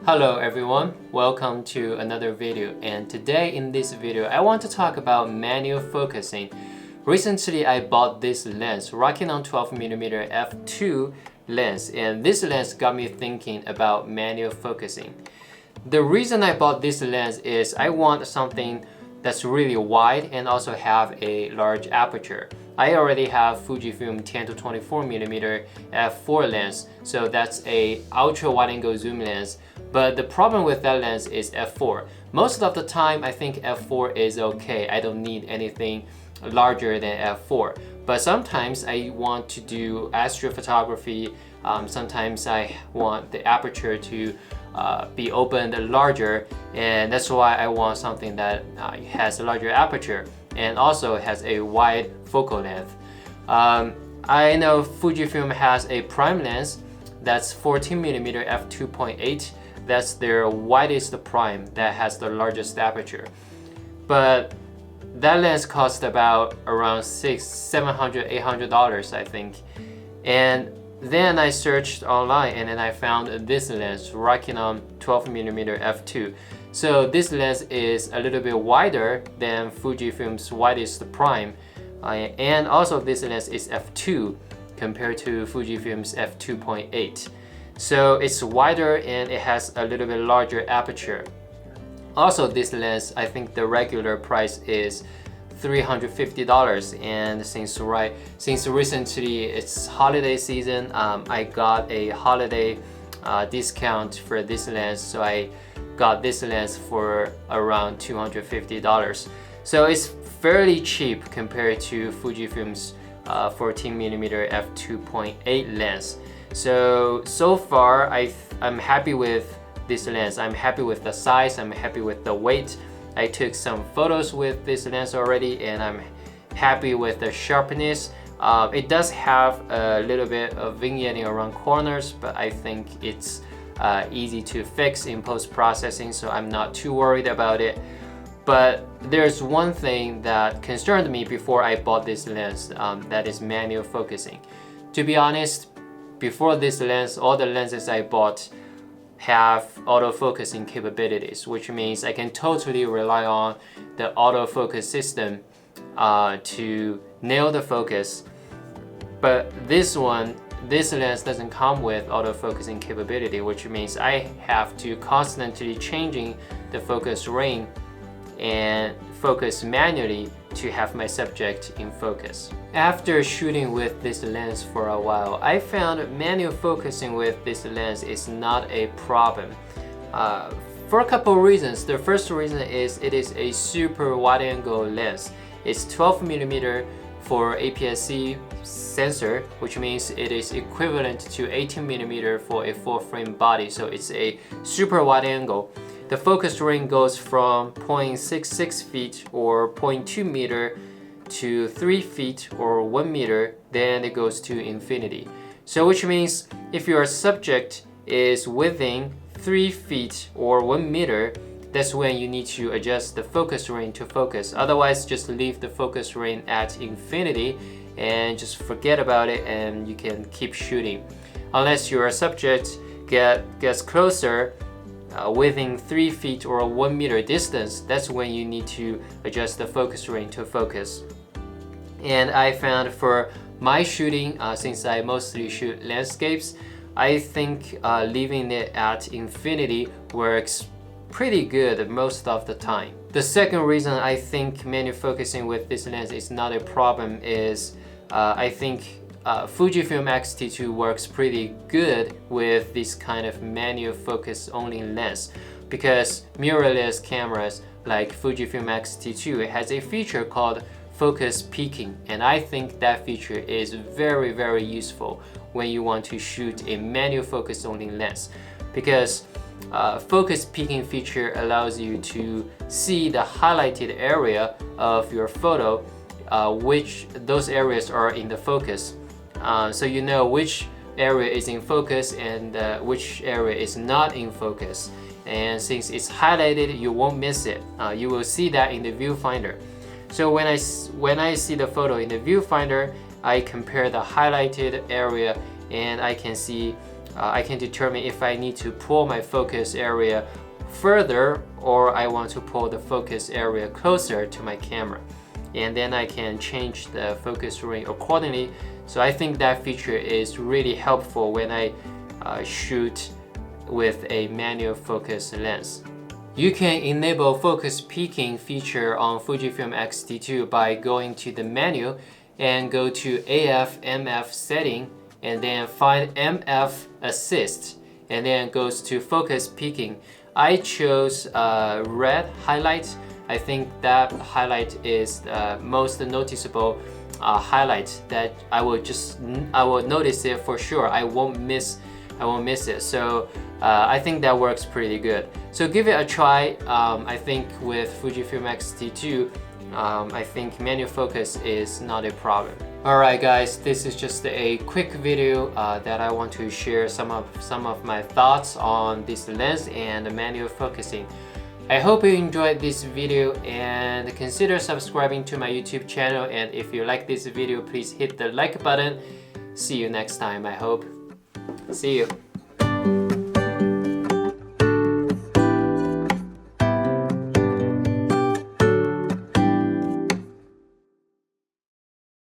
Hello everyone, welcome to another video, and today in this video I want to talk about manual focusing. Recently I bought this lens, Rokinon 12mm f2 lens, and this lens got me thinking about manual focusing. The reason I bought this lens is I want something that's really wide and also have a large aperture. I already have Fujifilm 10 to 24mm f4 lens, so that's a ultra wide angle zoom lens. But the problem with that lens is f4. Most of the time I think f4 is okay. I don't need anything larger than f4. But sometimes I want to do astrophotography. Sometimes I want the aperture to be opened larger, and that's why I want something that has a larger aperture and also has a wide focal length. I know Fujifilm has a prime lens that's 14mm f2.8. That's their widest prime that has the largest aperture. But that lens cost about around $700, $800 I think. And then I searched online and then I found this lens, Rokinon 12mm f2. So this lens is a little bit wider than Fujifilm's widest prime, and also this lens is f2 compared to Fujifilm's f2.8. So it's wider and it has a little bit larger aperture. Also this lens, I think the regular price is $350, and since recently it's holiday season, I got a holiday discount for this lens, so I got this lens for around $250. So it's fairly cheap compared to Fujifilm's 14mm f2.8 lens. So far I'm happy with this lens. I'm happy with the size, I'm happy with the weight. I took some photos with this lens already and I'm happy with the sharpness. It does have a little bit of vignetting around corners, but I think it's easy to fix in post-processing, so I'm not too worried about it. But there's one thing that concerned me before I bought this lens, that is manual focusing. To be honest, before this lens, all the lenses I bought have autofocusing capabilities, which means I can totally rely on the autofocus system to nail the focus. But this lens doesn't come with autofocusing capability, which means I have to constantly changing the focus ring and focus manually to have my subject in focus. After shooting with this lens for a while, I found manual focusing with this lens is not a problem. For a couple of reasons. The first reason is it is a super wide angle lens. It's 12mm for APS-C sensor, which means it is equivalent to 18mm for a full frame body, so it's a super wide angle. The focus range goes from 0.66 feet or 0.2 meter to 3 feet or 1 meter, then it goes to infinity. So which means if your subject is within 3 feet or 1 meter, that's when you need to adjust the focus range to focus. Otherwise, just leave the focus range at infinity and just forget about it and you can keep shooting. Unless your subject gets closer, within 3 feet or 1 meter distance, that's when you need to adjust the focus range to focus. And I found for my shooting, since I mostly shoot landscapes, I think leaving it at infinity works pretty good most of the time. The second reason I think manual focusing with this lens is not a problem is I think Fujifilm X-T2 works pretty good with this kind of manual focus only lens, because mirrorless cameras like Fujifilm X-T2 has a feature called focus peaking, and I think that feature is very useful when you want to shoot a manual focus only lens, because focus peaking feature allows you to see the highlighted area of your photo, which those areas are in the focus. So you know which area is in focus and which area is not in focus. And since it's highlighted, you won't miss it. You will see that in the viewfinder. So when I see the photo in the viewfinder, I compare the highlighted area and I can see I can determine if I need to pull my focus area further or I want to pull the focus area closer to my camera, and then I can change the focus ring accordingly. So I think that feature is really helpful when I shoot with a manual focus lens. You can enable focus peaking feature on Fujifilm X-T2 by going to the menu and go to AF/MF setting and then find MF assist and then goes to focus peaking. I chose red highlight. I think that highlight is the most noticeable highlight that I will notice it for sure. I won't miss it. So I think that works pretty good. So give it a try. I think with Fujifilm X-T2, I think manual focus is not a problem. Alright guys, this is just a quick video that I want to share some of my thoughts on this lens and manual focusing. I hope you enjoyed this video and consider subscribing to my YouTube channel, and if you like this video, please hit the like button. See you next time, I hope. See you.